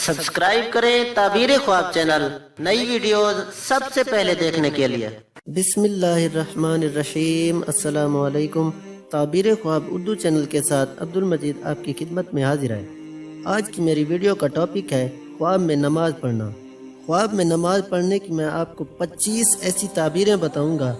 Subscribe करें ताबीर ख्वाब channel, नई वीडियोस सबसे पहले देखने के लिए। बिस्मिल्लाहिर्रहमानिर्रहीम। अस्सलाम वालेकुम। ताबीर ख्वाब उर्दू चैनल के साथ अब्दुल मजीद आपकी खिदमत में हाजिर है। आज की मेरी वीडियो का टॉपिक है ख्वाब में नमाज पढ़ना। ख्वाब में नमाज पढ़ने की मैं आपको 25 ऐसी ताबीरें बताऊंगा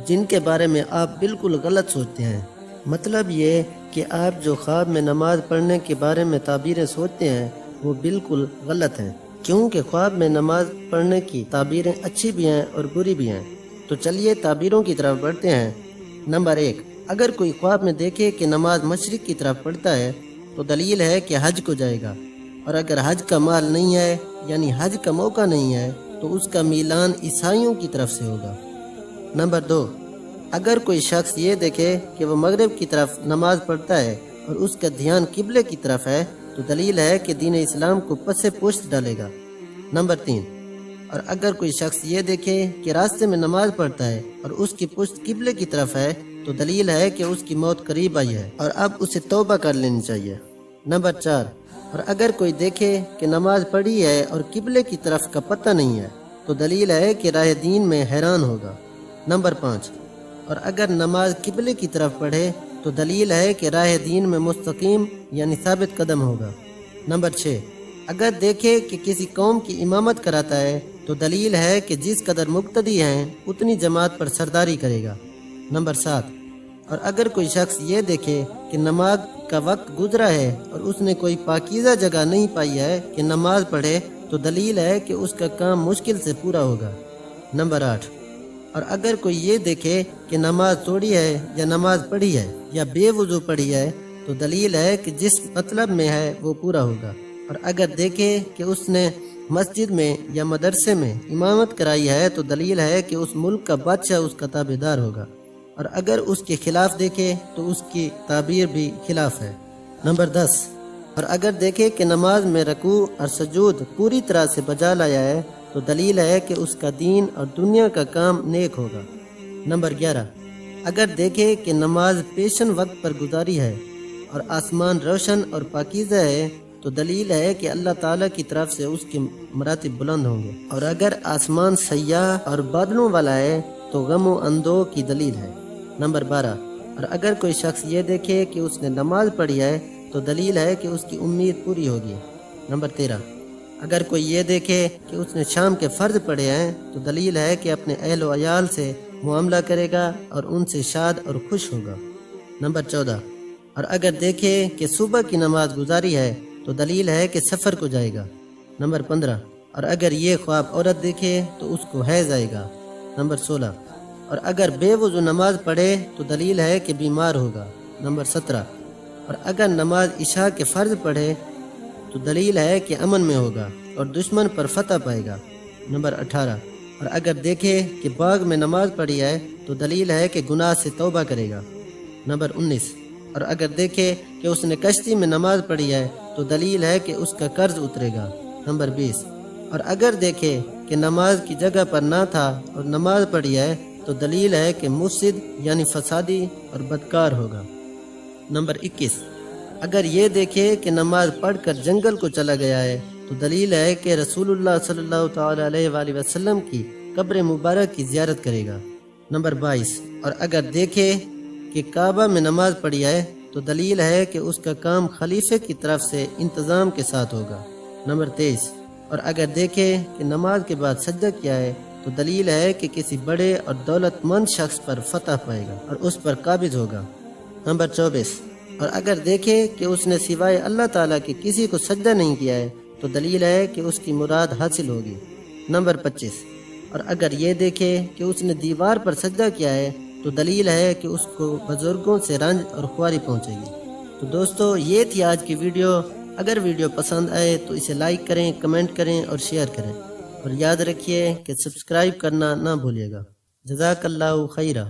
जिनके बारे में आप बिल्कुल गलत सोचते हैं। मतलब ये कि आप जो ख्वाब में नमाज पढ़ने के बारे में ताबीरें सोचते हैं वो बिल्कुल गलत हैं, क्योंकि ख्वाब में नमाज पढ़ने की ताबीरें अच्छी भी हैं और बुरी भी हैं। तो चलिए ताबीरों की तरफ बढ़ते हैं। नंबर 1, अगर कोई ख्वाब में देखे कि नमाज मशरिक की तरफ पढ़ता है तो दलील है कि हज को जाएगा, और अगर हज का माल नहीं है यानी हज का मौका नहीं है तो उसका मीलान ईसाइयों की तरफ से होगा। नंबर 2, अगर कोई शख्स ये देखे कि वो मगरिब की तरफ नमाज पढ़ता है और उसका ध्यान किबले की तरफ है तो दलील है कि दीन इस्लाम को पसे पुश्त डालेगा। नंबर 3, और अगर कोई शख्स ये देखे कि रास्ते में नमाज पढ़ता है और उसकी पुश्त किबले की तरफ है तो दलील है कि उसकी मौत करीब आई है और अब उसे तौबा कर लेनी चाहिए। नंबर 4, और अगर कोई देखे कि नमाज पढ़ी है और किबले की तरफ का पता नहीं है तो दलील है कि राह दीन में हैरान होगा। नंबर 5, और अगर नमाज किबले की तरफ पढ़े तो दलील है कि राह दीन में मुस्तकीम यानी साबित कदम होगा। नंबर 6, अगर देखे कि किसी कौम की इमामत कराता है तो दलील है कि जिस कदर मुक्तदी हैं उतनी जमात पर सरदारी करेगा। नंबर 7, और अगर कोई शख्स ये देखे कि नमाज का वक्त गुजरा है और उसने कोई पाकीज़ा जगह नहीं पाई है कि नमाज पढ़े तो दलील है कि उसका काम मुश्किल से पूरा होगा। नंबर 8, और अगर कोई ये देखे कि नमाज तोड़ी है या नमाज पढ़ी है या बेवुजू पढ़ी है तो दलील है कि जिस मतलब में है वो पूरा होगा। और अगर देखे कि उसने मस्जिद में या मदरसे में इमामत कराई है तो दलील है कि उस मुल्क का बादशाह उसका ताबेदार होगा। और अगर उसके खिलाफ देखे तो उसकी ताबीर भी खिलाफ है। नंबर 10, और अगर देखे कि नमाज में रकू और सजूद पूरी तरह से बजा लाया है तो दलील है कि उसका दीन और दुनिया का काम नेक होगा। नंबर 11, अगर देखे कि नमाज पेशन वक्त पर गुजारी है और आसमान रोशन और पाकीज़ा है तो दलील है कि अल्लाह ताला की तरफ से उसके मरातिब बुलंद होंगे। और अगर आसमान सयाह और बादलों वाला है तो गम और अंदों की दलील है। नंबर 12, और अगर कोई शख्स ये देखे कि उसने नमाज पढ़ी है तो दलील है कि उसकी उम्मीद पूरी होगी। नंबर 13, अगर कोई ये देखे कि उसने शाम के फ़र्ज पढ़े हैं तो दलील है कि अपने अहल व अयाल से मुआमला करेगा और उनसे शाद और खुश होगा। नंबर 14, और अगर देखे कि सुबह की नमाज गुजारी है तो दलील है कि सफ़र को जाएगा। नंबर 15, और अगर ये ख्वाब औरत देखे तो उसको हैज़ आएगा। नंबर 16, और अगर बेवुज़ू नमाज पढ़े तो दलील है कि बीमार होगा। नंबर 17, और अगर नमाज इशा के फ़र्ज पढ़े तो दलील है कि अमन में होगा और दुश्मन पर फतह पाएगा। नंबर 18, और अगर देखे कि बाग में नमाज पढ़ी है तो दलील है कि गुनाह से तौबा करेगा। नंबर 19, और अगर देखे कि उसने कश्ती में नमाज पढ़ी है तो दलील है कि उसका कर्ज उतरेगा। नंबर 20, और अगर देखे कि नमाज की जगह पर ना था और नमाज पढ़ी है तो दलील है कि मुफसिद यानी फसादी और बदकार होगा। नंबर 21, अगर ये देखे कि नमाज पढ़कर जंगल को चला गया है तो दलील है कि रसूलुल्लाह सल्लल्लाहु तआला अलैहि वसल्लम की कब्र मुबारक की ज़ियारत करेगा। नंबर 22, और अगर देखे कि काबा में नमाज पढ़ी है तो दलील है कि उसका काम खलीफे की तरफ से इंतज़ाम के साथ होगा। नंबर 23, और अगर देखे कि नमाज के बाद सजदा किया है तो दलील है कि किसी बड़े और दौलतमंद शख्स पर फतह पाएगा और उस पर काबिज होगा। नंबर 24, और अगर देखे कि उसने सिवाय अल्लाह ताला के किसी को सजदा नहीं किया है तो दलील है कि उसकी मुराद हासिल होगी। नंबर 25, और अगर ये देखे कि उसने दीवार पर सजदा किया है तो दलील है कि उसको बुजुर्गों से रंज और ख्वारी पहुँचेगी। तो दोस्तों, ये थी आज की वीडियो। अगर वीडियो पसंद आए तो इसे लाइक करें, कमेंट करें और शेयर करें, और याद रखिए कि सब्सक्राइब करना ना भूलिएगा। जज़ाकल्लाहु खैरा।